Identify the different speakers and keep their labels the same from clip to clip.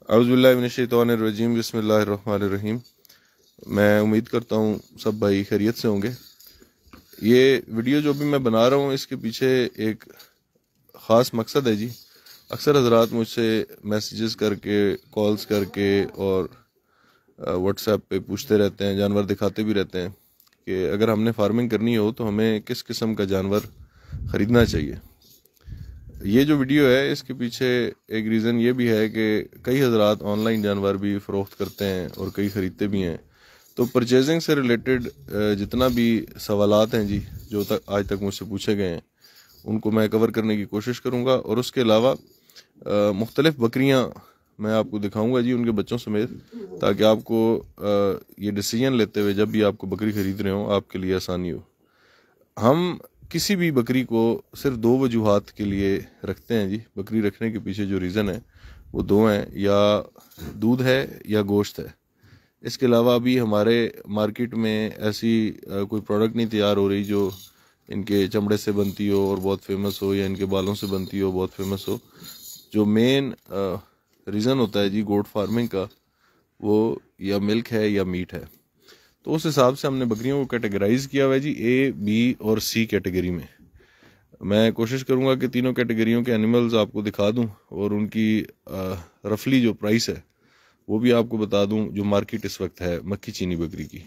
Speaker 1: औज़ुबिल्लाहि मिनश्शैतानिर्रजीम बिस्मिल्लाहिर्रहमानिर्रहीम। मैं उम्मीद करता हूँ सब भाई खैरियत से होंगे। ये वीडियो जो भी मैं बना रहा हूँ इसके पीछे एक ख़ास मकसद है जी। अक्सर हजरात मुझसे मैसेजेस करके, कॉल्स करके और व्हाट्सएप पे पूछते रहते हैं, जानवर दिखाते भी रहते हैं कि अगर हमने फार्मिंग करनी हो तो हमें किस किस्म का जानवर ख़रीदना चाहिए। ये जो वीडियो है इसके पीछे एक रीज़न ये भी है कि कई हजरात ऑनलाइन जानवर भी फ़रोख्त करते हैं और कई ख़रीदते भी हैं। तो परचेजिंग से रिलेटेड जितना भी सवालात हैं जी, जो आज तक मुझसे पूछे गए हैं, उनको मैं कवर करने की कोशिश करूँगा। और उसके अलावा मुख्तलिफ़ बकरियाँ मैं आपको दिखाऊँगा जी, उनके बच्चों समेत, ताकि आपको ये डिसीजन लेते हुए जब भी आपको बकरी ख़रीद रहे हो आपके लिए आसानी हो। हम किसी भी बकरी को सिर्फ दो वजूहात के लिए रखते हैं जी। बकरी रखने के पीछे जो रीज़न है वो दो हैं, या दूध है या गोश्त है। इसके अलावा अभी हमारे मार्केट में ऐसी कोई प्रोडक्ट नहीं तैयार हो रही जो इनके चमड़े से बनती हो और बहुत फेमस हो, या इनके बालों से बनती हो बहुत फेमस हो। जो मेन रीज़न होता है जी गोट फार्मिंग का, वो या मिल्क है या मीट है। तो उस हिसाब से हमने बकरियों को कैटेगराइज किया हुआ है जी ए, बी और सी कैटेगरी में। मैं कोशिश करूंगा कि तीनों कैटेगरियों के एनिमल्स आपको दिखा दूं और उनकी रफली जो प्राइस है वो भी आपको बता दूं, जो मार्केट इस वक्त है मक्खी चीनी बकरी की।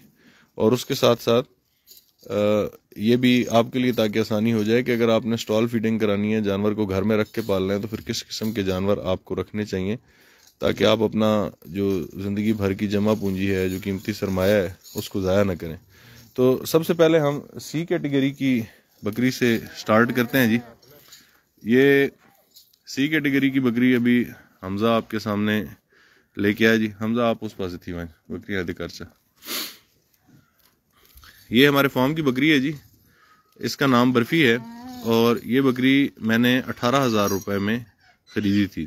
Speaker 1: और उसके साथ साथ ये भी आपके लिए ताकि आसानी हो जाए कि अगर आपने स्टॉल फीडिंग करानी है, जानवर को घर में रख के पालना है, तो फिर किस किस्म के जानवर आपको रखने चाहिए, ताकि आप अपना जो ज़िंदगी भर की जमा पूंजी है, जो कीमती सरमाया है, उसको ज़ाया ना करें। तो सबसे पहले हम सी कैटेगरी की बकरी से स्टार्ट करते हैं जी। ये सी कैटेगरी की बकरी अभी हमज़ा आपके सामने लेके आया जी। हमज़ा आप उस पास थी वहाँ बकरी अधिकार से। ये हमारे फार्म की बकरी है जी, इसका नाम बर्फ़ी है और ये बकरी मैंने 18,000 रुपये में ख़रीदी थी।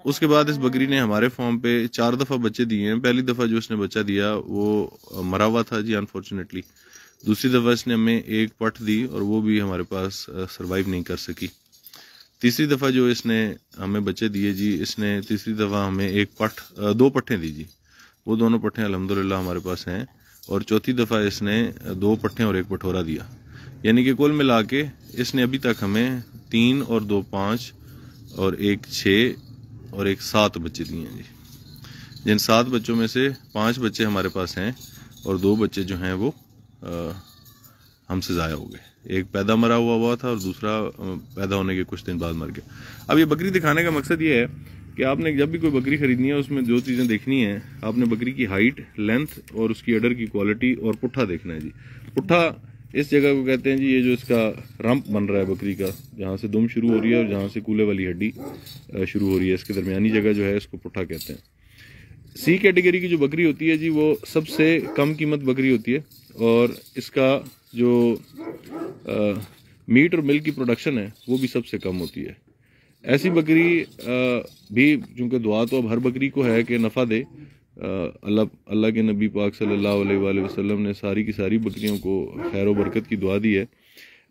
Speaker 1: उसके बाद इस बकरी ने हमारे फार्म पे 4 दफ़ा बच्चे दिए हैं। पहली दफ़ा जो इसने बच्चा दिया वो मरा हुआ था जी, अनफॉर्चुनेटली। दूसरी दफ़ा इसने हमें एक पठ दी और वो भी हमारे पास सरवाइव नहीं कर सकी। तीसरी दफ़ा जो इसने हमें बच्चे दिए जी, इसने तीसरी दफ़ा हमें दो पट्ठें दी जी। वो दोनों पट्ठें अल्हम्दुलिल्लाह हमारे पास हैं। और चौथी दफ़ा इसने 2 पट्ठें और 1 पठोरा दिया। यानी कि कुल मिला के इसने अभी तक हमें 3 और 2 5 और 1 6 और 1 7 बच्चे दिए हैं जी। जिन 7 बच्चों में से 5 बच्चे हमारे पास हैं और 2 बच्चे जो हैं वो हमसे ज़ाया हो गए। एक पैदा मरा हुआ था और दूसरा पैदा होने के कुछ दिन बाद मर गया। अब ये बकरी दिखाने का मकसद ये है कि आपने जब भी कोई बकरी ख़रीदनी है उसमें 2 चीज़ें देखनी है। आपने बकरी की हाइट, लेंथ और उसकी अडर की क्वालिटी और पुट्ठा देखना है जी। पुट्ठा इस जगह को कहते हैं जी, ये जो इसका रंप बन रहा है बकरी का, जहाँ से दुम शुरू हो रही है और जहाँ से कूले वाली हड्डी शुरू हो रही है, इसके दरमियानी जगह जो है इसको पुट्ठा कहते हैं। सी कैटेगरी की जो बकरी होती है जी वो सबसे कम कीमत बकरी होती है और इसका जो मीट और मिल्क की प्रोडक्शन है वो भी सबसे कम होती है। ऐसी बकरी भी, चूँकि दुआ तो अब हर बकरी को है कि नफ़ा दे। अल्लाह के नबी पाक सल्लल्लाहु अलैहि वसल्लम ने सारी की सारी बकरियों को खैर व बरकत की दुआ दी है।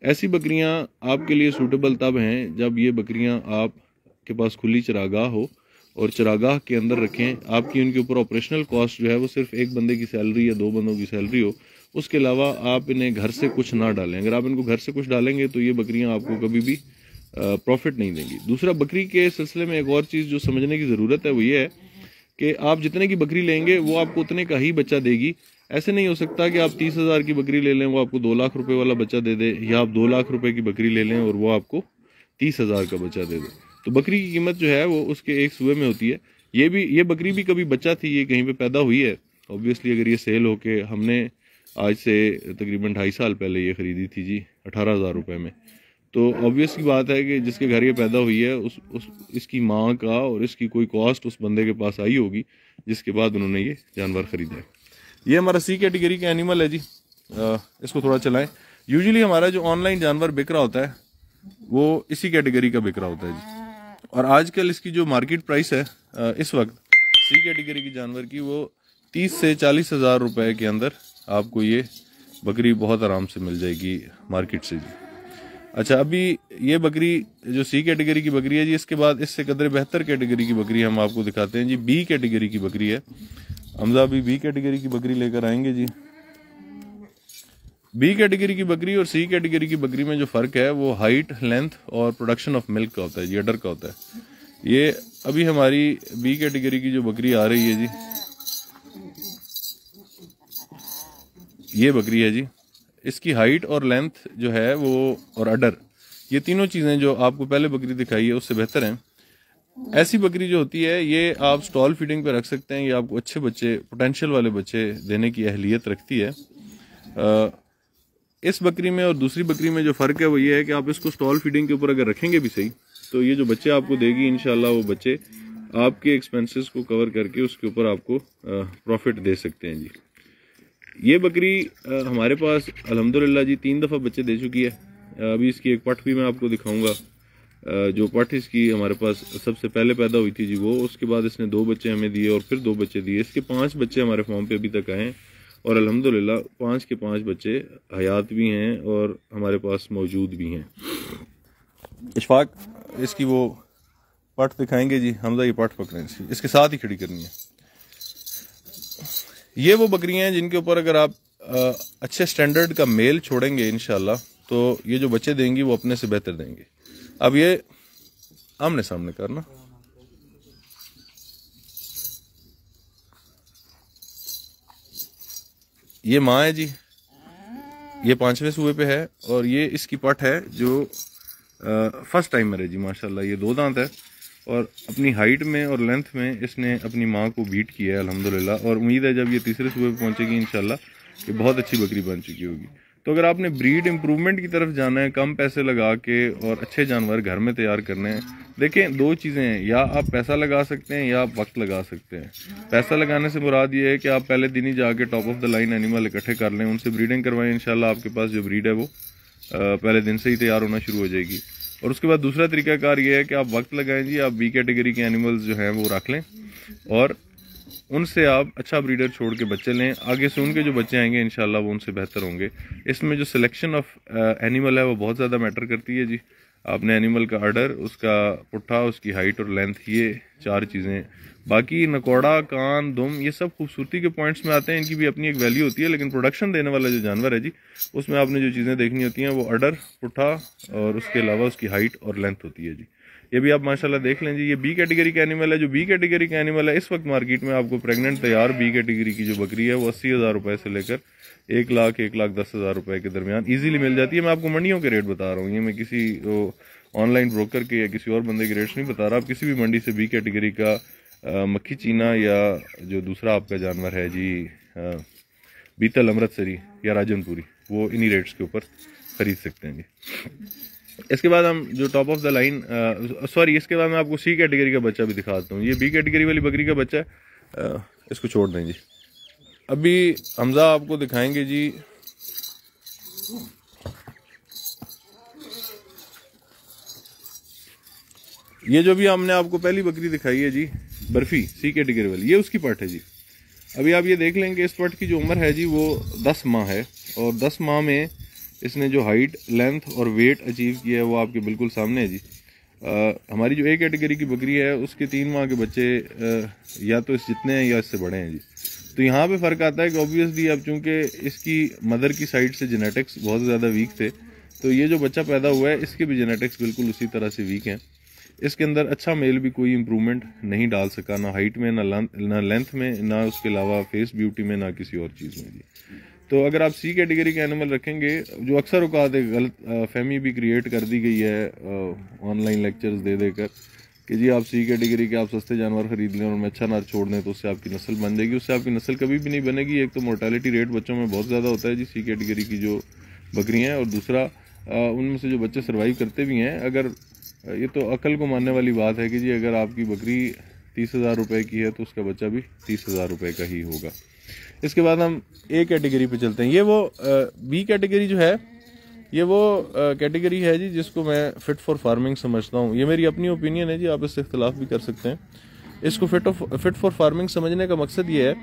Speaker 1: ऐसी बकरियां आपके लिए सूटेबल तब हैं जब ये बकरियां आपके पास खुली चरागाह हो और चरागाह के अंदर रखें। आपकी उनके ऊपर ऑपरेशनल कॉस्ट जो है वो सिर्फ एक बंदे की सैलरी या 2 बंदों की सैलरी हो। उसके अलावा आप इन्हें घर से कुछ ना डालें। अगर आप इनको घर से कुछ डालेंगे तो ये बकरियां आपको कभी भी प्रॉफिट नहीं देंगी। दूसरा, बकरी के सिलसिले में एक और चीज़ जो समझने की ज़रूरत है वो ये है कि आप जितने की बकरी लेंगे वो आपको उतने का ही बच्चा देगी। ऐसे नहीं हो सकता कि आप 30,000 की बकरी ले लें, वो आपको 2 लाख रुपए वाला बच्चा दे दे, या आप 2 लाख रुपए की बकरी ले लें और वो आपको 30,000 का बच्चा दे दे। तो बकरी की कीमत जो है वो उसके एक सूबे में होती है। ये बकरी भी कभी बच्चा थी, ये कहीं पे पैदा हुई है। ऑब्वियसली अगर ये सेल होके, हमने आज से तकरीबन 2.5 साल पहले ये ख़रीदी थी जी 18,000 रुपये में। तो ऑब्वियस की बात है कि जिसके घर ये पैदा हुई है इसकी माँ का और इसकी कोई कॉस्ट उस बंदे के पास आई होगी जिसके बाद उन्होंने ये जानवर ख़रीदा है। ये हमारा सी कैटेगरी का एनिमल है जी। इसको थोड़ा चलाएं। यूजुअली हमारा जो ऑनलाइन जानवर बिक रहा होता है वो इसी कैटेगरी का बिक रहा होता है जी। और आजकल इसकी जो मार्केट प्राइस है इस वक्त सी कैटेगरी की जानवर की, वो 30 से 40,000 रुपये के अंदर आपको ये बकरी बहुत आराम से मिल जाएगी मार्केट से जी। अच्छा, अभी ये बकरी जो सी कैटेगरी की बकरी है जी, इसके बाद इससे कदर बेहतर कैटेगरी की बकरी हम आपको दिखाते हैं जी। बी कैटेगरी की बकरी है। हमजा अभी बी कैटेगरी की बकरी लेकर आएंगे जी। बी कैटेगरी की बकरी और सी कैटेगरी की बकरी में जो फ़र्क है वो हाइट, लेंथ और प्रोडक्शन ऑफ मिल्क का होता है जी, अडर का होता है। ये अभी हमारी बी कैटेगरी की जो बकरी आ रही है जी, ये बकरी है जी। इसकी हाइट और लेंथ जो है वो और अडर, ये तीनों चीज़ें जो आपको पहले बकरी दिखाई है उससे बेहतर हैं। ऐसी बकरी जो होती है ये आप स्टॉल फीडिंग पे रख सकते हैं। ये आपको अच्छे बच्चे, पोटेंशियल वाले बच्चे देने की अहलियत रखती है। इस बकरी में और दूसरी बकरी में जो फ़र्क है वो ये है कि आप इसको स्टॉल फीडिंग के ऊपर अगर रखेंगे भी सही, तो ये जो बच्चे आपको देगी इंशाल्लाह वो बच्चे आपके एक्सपेंसेस को कवर करके उसके ऊपर आपको प्रॉफिट दे सकते हैं जी। ये बकरी हमारे पास अल्हम्दुलिल्लाह जी 3 दफ़ा बच्चे दे चुकी है। अभी इसकी एक पठ भी मैं आपको दिखाऊंगा। जो पठ इसकी हमारे पास सबसे पहले पैदा हुई थी जी वो, उसके बाद इसने 2 बच्चे हमें दिए और फिर 2 बच्चे दिए। इसके 5 बच्चे हमारे फॉर्म पे अभी तक आए हैं और अल्हम्दुलिल्लाह 5 के 5 बच्चे हयात भी हैं और हमारे पास मौजूद भी हैं। इशफाक इसकी वो पठ दिखाएंगे जी। हमजा ये पठ पकड़ें, इसके साथ ही खड़ी करनी है। ये वो बकरियां हैं जिनके ऊपर अगर आप अच्छे स्टैंडर्ड का मेल छोड़ेंगे इंशाल्लाह तो ये जो बच्चे देंगी वो अपने से बेहतर देंगे। अब ये आमने सामने करना, ये माँ है जी, ये 5वें सूबे पे है और ये इसकी पठ है जो फर्स्ट टाइमर है जी माशाल्लाह। ये 2 दांत है और अपनी हाइट में और लेंथ में इसने अपनी माँ को बीट किया है अल्हम्दुलिल्लाह। और उम्मीद है जब ये तीसरे सूबे पे पहुंचेगी इंशाल्लाह ये बहुत अच्छी बकरी बन चुकी होगी। तो अगर आपने ब्रीड इम्प्रूवमेंट की तरफ जाना है, कम पैसे लगा के और अच्छे जानवर घर में तैयार करने हैं, देखें 2 चीज़ें हैं, या आप पैसा लगा सकते हैं या आप वक्त लगा सकते हैं। पैसा लगाने से मुराद ये है कि आप पहले दिन ही जाके top of the line animal इकट्ठे कर लें, उनसे ब्रीडिंग करवाएं, इंशाल्लाह आपके पास जो ब्रीड है वो पहले दिन से ही तैयार होना शुरू हो जाएगी। और उसके बाद दूसरा तरीकाकार ये है कि आप वक्त लगाएं जी, आप बी कैटेगरी के एनिमल्स जो हैं वो रख लें और उनसे आप अच्छा ब्रीडर छोड़ के बच्चे लें। आगे से उनके जो बच्चे आएंगे इंशाल्लाह वो उनसे बेहतर होंगे। इसमें जो सिलेक्शन ऑफ एनिमल है वो बहुत ज़्यादा मैटर करती है जी। आपने एनिमल का आर्डर, उसका पुट्ठा, उसकी हाइट और लेंथ, ये 4 चीज़ें। बाकी नकोड़ा, कान, दुम, ये सब खूबसूरती के पॉइंट्स में आते हैं, इनकी भी अपनी एक वैल्यू होती है। लेकिन प्रोडक्शन देने वाला जो जानवर है जी उसमें आपने जो चीज़ें देखनी होती हैं वो आर्डर, पुट्ठा और उसके अलावा उसकी हाइट और लेंथ होती है जी। ये भी आप माशाल्लाह देख लें जी। ये बी कैटेगरी का एनिमल है। जो बी कैटेगरी का एनिमल है इस वक्त मार्केट में आपको प्रेग्नेंट तैयार बी कैटेगरी की जो बकरी है वो 80,000 रुपये से लेकर 1 लाख 1,10,000 रुपये के दरमियान इजीली मिल जाती है। मैं आपको मंडियों के रेट बता रहा हूँ, ये मैं किसी ऑनलाइन ब्रोकर के या किसी और बंदे के रेट्स नहीं बता रहा। आप किसी भी मंडी से बी कैटेगरी का मक्खी चीना या जो दूसरा आपका जानवर है जी बीतल, अमृतसरी या राजनपुरी, वो इन्हीं रेट्स के ऊपर खरीद सकते हैं जी। इसके बाद हम जो टॉप ऑफ द लाइन इसके बाद मैं आपको सी कैटेगरी का बच्चा भी दिखाता हूँ। ये बी कैटेगरी वाली बकरी का बच्चा है, इसको छोड़ दें जी। अभी हमजा आपको दिखाएंगे जी ये जो भी हमने आपको पहली बकरी दिखाई है जी बर्फी, सी कैटेगरी वाली, ये उसकी पठ है जी। अभी आप ये देख लेंगे इस पठ की जो उम्र है जी वो 10 माह है और 10 माह में इसने जो हाइट, लेंथ और वेट अचीव किया है वो आपके बिल्कुल सामने है जी। हमारी जो ए कैटेगरी की बकरी है उसके 3 माह के बच्चे या तो इस जितने हैं या इससे बड़े हैं जी। तो यहाँ पे फ़र्क आता है कि ऑब्वियसली अब चूँकि इसकी मदर की साइड से जेनेटिक्स बहुत ज़्यादा वीक थे, तो ये जो बच्चा पैदा हुआ है इसके भी जेनेटिक्स बिल्कुल उसी तरह से वीक हैं। इसके अंदर अच्छा मेल भी कोई इम्प्रूवमेंट नहीं डाल सका, ना हाइट में, ना लेंथ में, ना उसके अलावा फेस ब्यूटी में, ना किसी और चीज़ में जी। तो अगर आप सी कैटेगरी के एनिमल रखेंगे, जो अक्सर औकात एक गलत फहमी भी क्रिएट कर दी गई है ऑनलाइन लेक्चर्स दे देकर कि जी आप सी कैटेगरी के आप सस्ते जानवर खरीद लें और उनमें अच्छा नार छोड़ दें तो उससे आपकी नस्ल बन जाएगी। उससे आपकी नस्ल कभी भी नहीं बनेगी। एक तो मोर्टेलिटी रेट बच्चों में बहुत ज़्यादा होता है जी सी कैटेगरी की जो बकरियाँ हैं, और दूसरा उनमें से जो बच्चे सर्वाइव करते भी हैं, अगर ये तो अकल को मानने वाली बात है कि जी अगर आपकी बकरी 30,000 रुपये की है तो उसका बच्चा भी 30,000 रुपये का ही होगा। इसके बाद हम ए कैटेगरी पे चलते हैं। ये वो बी कैटेगरी जो है ये वो कैटेगरी है जी जिसको मैं फिट फॉर फार्मिंग समझता हूँ। ये मेरी अपनी ओपिनियन है जी, आप इससे इख्तलाफ भी कर सकते हैं। इसको फिट फॉर फार्मिंग समझने का मकसद ये है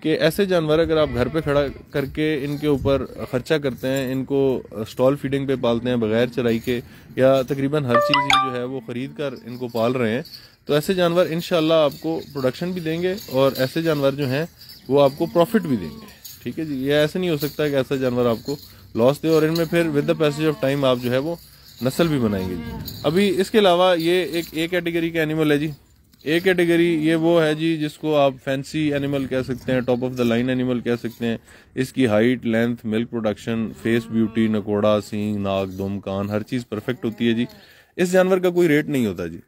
Speaker 1: कि ऐसे जानवर अगर आप घर पे खड़ा करके इनके ऊपर खर्चा करते हैं, इनको स्टॉल फीडिंग पे पालते हैं बगैर चराई के, या तकरीबन हर चीज़ ही जो है वो ख़रीद कर इनको पाल रहे हैं, तो ऐसे जानवर इंशाल्लाह आपको प्रोडक्शन भी देंगे और ऐसे जानवर जो हैं वो आपको प्रॉफिट भी देंगे। ठीक है जी, ये ऐसे नहीं हो सकता कि ऐसा जानवर आपको लॉस दे और इनमें फिर with the passage of time आप जो है वो नस्ल भी बनाएंगे जी। अभी इसके अलावा ये एक ए कैटेगरी का एनिमल है जी। ए कैटेगरी ये वो है जी जिसको आप फैंसी एनिमल कह सकते हैं, top of the line animal कह सकते हैं। इसकी height, length, milk production, face beauty, नकोड़ा, सींग, नाक, दुम, कान, हर चीज़ परफेक्ट होती है जी। इस जानवर का कोई रेट नहीं होता जी।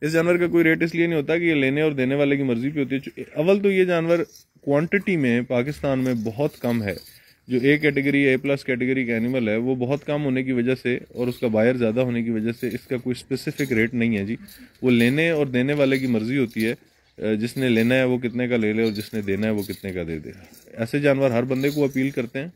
Speaker 1: इस जानवर का कोई रेट इसलिए नहीं होता कि ये लेने और देने वाले की मर्जी पे होती है। अव्वल तो ये जानवर क्वांटिटी में पाकिस्तान में बहुत कम है। जो A category, A plus category का एनिमल है वो बहुत कम होने की वजह से और उसका बायर ज़्यादा होने की वजह से इसका कोई स्पेसिफिक रेट नहीं है जी। वो लेने और देने वाले की मर्जी होती है। जिसने लेना है वो कितने का ले ले और जिसने देना है वो कितने का दे दे। ऐसे जानवर हर बंदे को अपील करते हैं।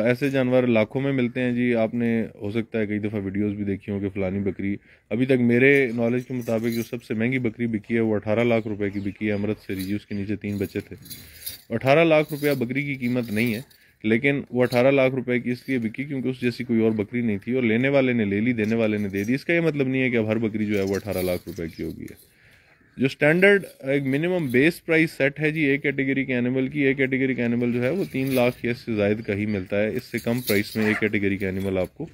Speaker 1: ऐसे जानवर लाखों में मिलते हैं जी। आपने हो सकता है कई दफ़ा वीडियोस भी देखी हो कि फ़लानी बकरी, अभी तक मेरे नॉलेज के मुताबिक जो सबसे महंगी बकरी बिकी है वो 18 लाख रुपए की बिकी है अमृतसरी जी। उसके नीचे 3 बच्चे थे। 18 लाख रुपया बकरी की कीमत नहीं है, लेकिन वो 18 लाख रुपए की इसलिए बिकी क्योंकि उस जैसी कोई और बकरी नहीं थी और लेने वाले ने ले ली, देने वाले ने दे दी। इसका ये मतलब नहीं है कि अब हर बकरी जो है वो 18 लाख रुपए की होगी है। जो स्टैंडर्ड एक मिनिमम बेस प्राइस सेट है जी ए कैटेगरी के एनिमल की, ए कैटेगरी का एनिमल जो है वो 3 लाख या इससे ज़ायद का ही मिलता है। इससे कम प्राइस में ए कैटेगरी का एनिमल आपको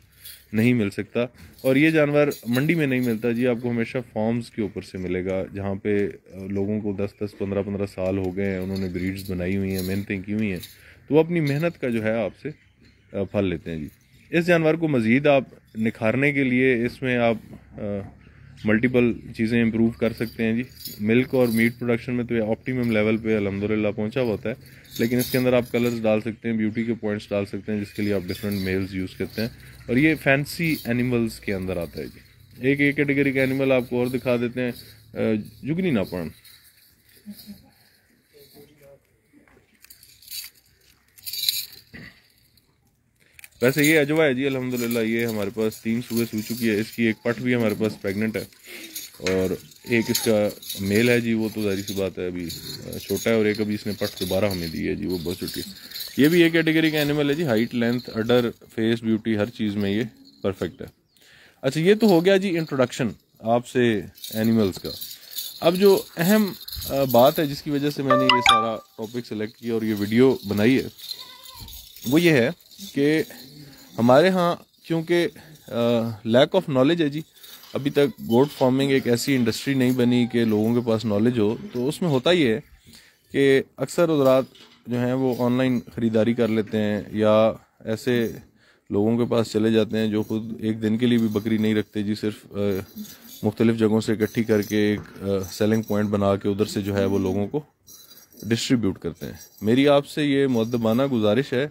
Speaker 1: नहीं मिल सकता। और ये जानवर मंडी में नहीं मिलता जी, आपको हमेशा फार्म्स के ऊपर से मिलेगा जहाँ पे लोगों को 10-10, 15-15 साल हो गए हैं, उन्होंने ब्रीड्स बनाई हुई हैं, मेहनतें की हुई हैं, तो वो अपनी मेहनत का जो है आपसे फल लेते हैं जी। इस जानवर को मज़ीद आप निखारने के लिए इसमें आप मल्टीपल चीज़ें इंप्रूव कर सकते हैं जी। मिल्क और मीट प्रोडक्शन में तो ये ऑप्टिमम लेवल पे अल्हम्दुलिल्लाह पहुंचा होता है, लेकिन इसके अंदर आप कलर्स डाल सकते हैं, ब्यूटी के पॉइंट्स डाल सकते हैं, जिसके लिए आप डिफरेंट मेल्स यूज़ करते हैं। और ये फैंसी एनिमल्स के अंदर आता है जी। एक कैटेगरी का एनिमल आपको और दिखा देते हैं, जुगनी नापण। वैसे ये अजवा है जी अल्हम्दुलिल्लाह। ये हमारे पास 3 सुबह सूझ चुकी है। इसकी एक पट भी हमारे पास प्रेग्नेंट है और एक इसका मेल है जी, वो तो जाहिर सी बात है अभी छोटा है, और एक अभी इसने पट दोबारा हमें दी है जी, वो बहुत छोटी है। ये भी एक कैटेगरी का एनिमल है जी। हाइट, लेंथ, अडर, फेस, ब्यूटी, हर चीज़ में ये परफेक्ट है। अच्छा, ये तो हो गया जी इंट्रोडक्शन आपसे एनिमल्स का। अब जो अहम बात है जिसकी वजह से मैंने ये सारा टॉपिक सेलेक्ट किया और ये वीडियो बनाई है, वो ये है कि हमारे यहाँ क्योंकि लैक ऑफ नॉलेज है जी। अभी तक गोट फार्मिंग एक ऐसी इंडस्ट्री नहीं बनी कि लोगों के पास नॉलेज हो। तो उसमें होता ही है कि अक्सर हज़रात जो हैं वो ऑनलाइन ख़रीदारी कर लेते हैं या ऐसे लोगों के पास चले जाते हैं जो खुद एक दिन के लिए भी बकरी नहीं रखते जी, सिर्फ मुख्तलिफ़ जगहों से इकट्ठी करके एक सेलिंग पॉइंट बना के उधर से जो है वो लोगों को डिस्ट्रीब्यूट करते हैं। मेरी आपसे ये मुअद्दबाना गुजारिश है,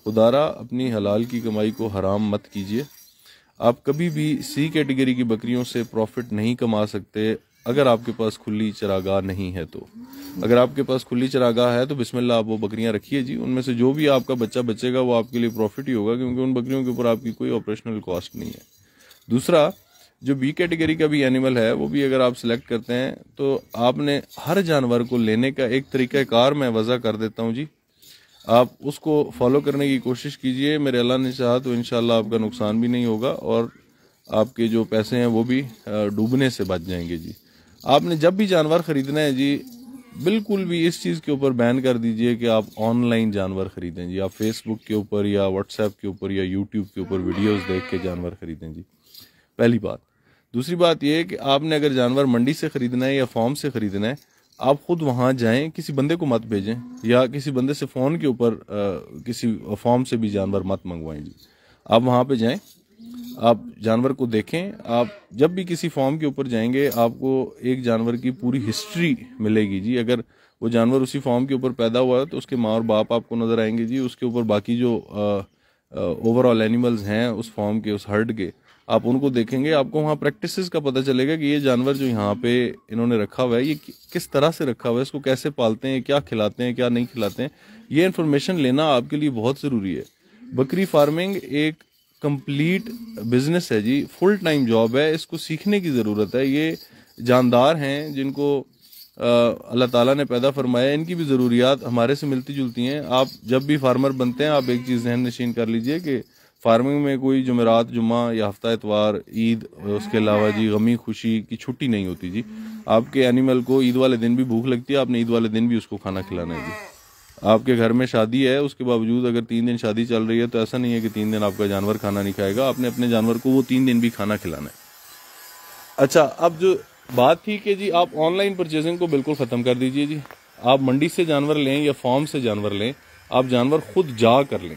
Speaker 1: खुदारा अपनी हलाल की कमाई को हराम मत कीजिए। आप कभी भी सी कैटेगरी की बकरियों से प्रॉफिट नहीं कमा सकते अगर आपके पास खुली चरागाह नहीं है। तो अगर आपके पास खुली चरागाह है तो बिस्मिल्लाह आप वो बकरियां रखिए जी। उनमें से जो भी आपका बच्चा बचेगा वो आपके लिए प्रॉफिट ही होगा, क्योंकि उन बकरियों के ऊपर आपकी कोई ऑपरेशनल कॉस्ट नहीं है। दूसरा, जो बी कैटेगरी का भी एनिमल है वो भी अगर आप सिलेक्ट करते हैं तो आपने हर जानवर को लेने का एक तरीक़ाकार मैं वज़ा कर देता हूँ जी, आप उसको फॉलो करने की कोशिश कीजिए। मेरे अल्लाह ने चाहा तो इंशाल्लाह आपका नुकसान भी नहीं होगा और आपके जो पैसे हैं वो भी डूबने से बच जाएंगे जी। आपने जब भी जानवर ख़रीदना है जी, बिल्कुल भी इस चीज़ के ऊपर बैन कर दीजिए कि आप ऑनलाइन जानवर ख़रीदें जी। आप फेसबुक के ऊपर या व्हाट्सएप के ऊपर या यूट्यूब के ऊपर वीडियोस देख के जानवर ख़रीदें जी, पहली बात। दूसरी बात यह है कि आपने अगर जानवर मंडी से ख़रीदना है या फार्म से ख़रीदना है, आप खुद वहाँ जाएं, किसी बंदे को मत भेजें या किसी बंदे से फ़ोन के ऊपर किसी फार्म से भी जानवर मत मंगवाएं जी। आप वहाँ पे जाएं, आप जानवर को देखें। आप जब भी किसी फार्म के ऊपर जाएंगे आपको एक जानवर की पूरी हिस्ट्री मिलेगी जी। अगर वो जानवर उसी फार्म के ऊपर पैदा हुआ है तो उसके माँ और बाप आपको नज़र आएंगे जी। उसके ऊपर बाकी जो ओवरऑल एनिमल्स हैं उस फार्म के, उस हर्ड के, आप उनको देखेंगे। आपको वहाँ प्रैक्टिसेस का पता चलेगा कि ये जानवर जो यहाँ पे इन्होंने रखा हुआ है ये किस तरह से रखा हुआ है, इसको कैसे पालते हैं, क्या खिलाते हैं, क्या नहीं खिलाते हैं। ये इन्फॉर्मेशन लेना आपके लिए बहुत ज़रूरी है। बकरी फार्मिंग एक कंप्लीट बिजनेस है जी, फुल टाइम जॉब है। इसको सीखने की ज़रूरत है। ये जानदार हैं जिनको अल्लाह ताला ने पैदा फरमाया, इनकी भी ज़रूरियात हमारे से मिलती जुलती हैं। आप जब भी फार्मर बनते हैं, आप एक चीज़ जहन नशीन कर लीजिए कि फार्मिंग में कोई जुमेरात, जुम्मा या हफ्ता इतवार, ईद, उसके अलावा जी गमी खुशी की छुट्टी नहीं होती जी। आपके एनिमल को ईद वाले दिन भी भूख लगती है, आपने ईद वाले दिन भी उसको खाना खिलाना है जी। आपके घर में शादी है, उसके बावजूद अगर 3 दिन शादी चल रही है तो ऐसा नहीं है कि 3 दिन आपका जानवर खाना नहीं खाएगा, आपने अपने जानवर को वो 3 दिन भी खाना खिलाना है। अच्छा, अब जो बात थी कि जी आप ऑनलाइन परचेजिंग को बिल्कुल ख़त्म कर दीजिए जी। आप मंडी से जानवर लें या फार्म से जानवर लें, आप जानवर खुद जा कर लें।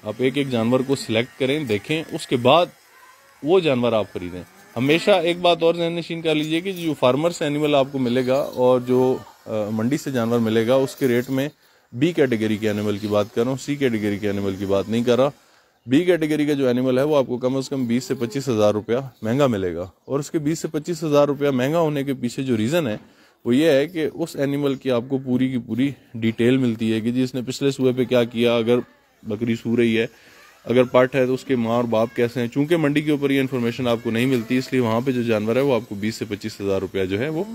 Speaker 1: आप एक एक जानवर को सिलेक्ट करें, देखें, उसके बाद वो जानवर आप खरीदें। हमेशा एक बात और ज़हन नशीन कर लीजिए कि जो फार्मर से एनिमल आपको मिलेगा और जो मंडी से जानवर मिलेगा, उसके रेट में बी कैटेगरी के एनिमल की बात कर रहा हूँ, सी कैटेगरी के एनिमल की बात नहीं कर रहा। बी कैटेगरी का जो एनिमल है वो आपको कम से कम 20 से 25 हज़ार रुपया महंगा मिलेगा। और उसके 20 से 25 हज़ार रुपया महंगा होने के पीछे जो रीज़न है वो ये है कि उस एनिमल की आपको पूरी की पूरी डिटेल मिलती है कि जी इसने पिछले सूए पे क्या किया, अगर बकरी सू रही है, अगर पट है तो उसके माँ और बाप कैसे हैं। चूंकि मंडी के ऊपर ये इन्फॉर्मेशन आपको नहीं मिलती, इसलिए वहाँ पे जो जानवर है वो आपको 20 से 25 हज़ार रुपया जो है वो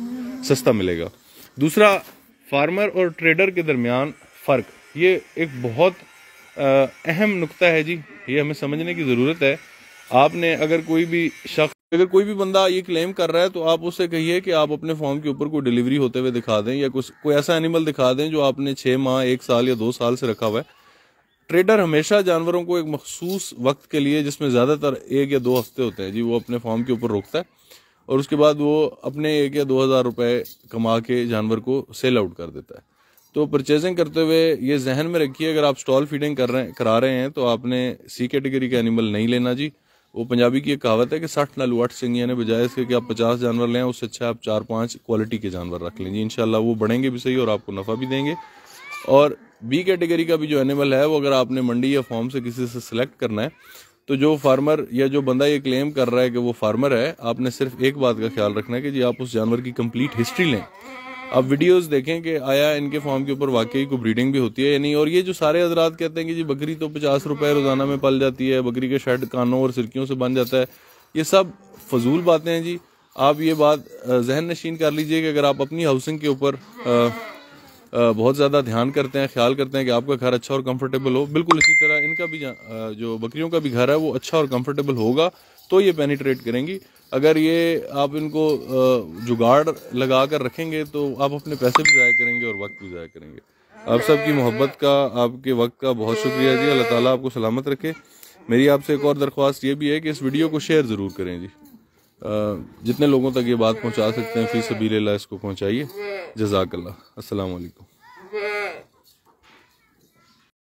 Speaker 1: सस्ता मिलेगा। दूसरा, फार्मर और ट्रेडर के दरमियान फ़र्क, ये एक बहुत अहम नुक्ता है जी, ये हमें समझने की ज़रूरत है। आपने अगर कोई भी बंदा ये क्लेम कर रहा है तो आप उससे कहिए कि आप अपने फॉर्म के ऊपर कोई डिलीवरी होते हुए दिखा दें या कोई ऐसा एनिमल दिखा दें जो आपने 6 माह, 1 साल या 2 साल से रखा हुआ है। ट्रेडर हमेशा जानवरों को एक मखसूस वक्त के लिए, जिसमें ज़्यादातर 1 या 2 हफ्ते होते हैं जी, वो अपने फॉर्म के ऊपर रोकता है और उसके बाद वो अपने 1 या 2 हज़ार रुपये कमा के जानवर को सेल आउट कर देता है। तो परचेजिंग करते हुए ये जहन में रखिए, अगर आप स्टॉल फीडिंग करा रहे हैं तो आपने सी कैटेगरी का एनिमल नहीं लेना जी। वो पंजाबी की एक कहावत है कि 60 नालू 8 सिंगिया ने, बजाय इसके कि आप 50 जानवर लें, उससे अच्छा आप 4-5 क्वालिटी के जानवर रख लें जी। इंशाल्लाह वो बढ़ेंगे भी सही और आपको नफ़ा भी देंगे। और बी कैटेगरी का भी जो एनिमल है वो अगर आपने मंडी या फार्म से किसी से सिलेक्ट करना है तो जो फार्मर या जो बंदा ये क्लेम कर रहा है कि वो फार्मर है, आपने सिर्फ एक बात का ख्याल रखना है कि जी आप उस जानवर की कंप्लीट हिस्ट्री लें। आप वीडियोस देखें कि आया इनके फार्म के ऊपर वाकई को ब्रीडिंग भी होती है या नहीं। और ये जो सारे हजरात कहते हैं कि जी बकरी तो 50 रुपए रोजाना में पल जाती है, बकरी के शेड कानों और सिरकियों से बन जाता है, ये सब फजूल बातें हैं जी। आप ये बात जहन नशीन कर लीजिए कि अगर आप अपनी हाउसिंग के ऊपर बहुत ज़्यादा ध्यान करते हैं, ख्याल करते हैं कि आपका घर अच्छा और कंफर्टेबल हो, बिल्कुल इसी तरह इनका भी जो बकरियों का भी घर है वो अच्छा और कंफर्टेबल होगा तो ये पेनिट्रेट करेंगी। अगर ये आप इनको जुगाड़ लगा कर रखेंगे तो आप अपने पैसे भी ज़ाया करेंगे और वक्त भी ज़ाया करेंगे। आप सबकी मोहब्बत का, आपके वक्त का बहुत शुक्रिया जी। अल्लाह ताला आपको सलामत रखे। मेरी आपसे एक और दरख्वास्त ये भी है कि इस वीडियो को शेयर ज़रूर करें जी। जितने लोगों तक ये बात पहुंचा सकते हैं फी सबीलिल्लाह इसको पहुंचाइए। जज़ाकल्लाह। अस्सलाम वालेकुम।